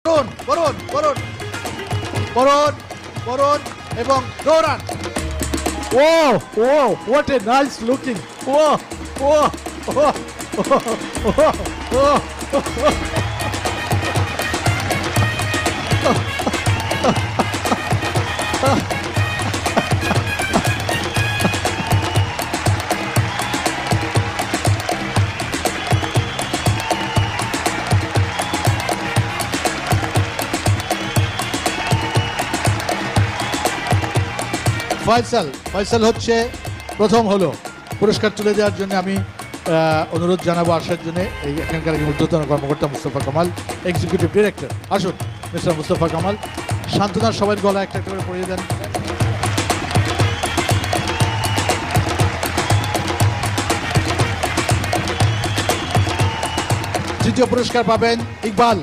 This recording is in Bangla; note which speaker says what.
Speaker 1: বরুণ বরুণ বরুণ বরুণ বরুণ এবং দৌড়ান।
Speaker 2: Whoa, whoa, what a nice looking. Whoa, whoa, whoa, whoa, whoa, whoa.
Speaker 1: Faisal হচ্ছে প্রথম হলো। পুরস্কার তুলে দেওয়ার জন্য আমি অনুরোধ জানাবো আসার জন্য এই এখানকার ঊর্ধ্বতন কর্মকর্তা মুস্তফা কামাল, এক্সিকিউটিভ ডিরেক্টর। আসুন মিস্টার মুস্তফা কামাল, সান্ত্বনার সবার গলা একটা একটা করে পড়িয়ে দেন। তৃতীয় পুরস্কার পাবেন ইকবাল।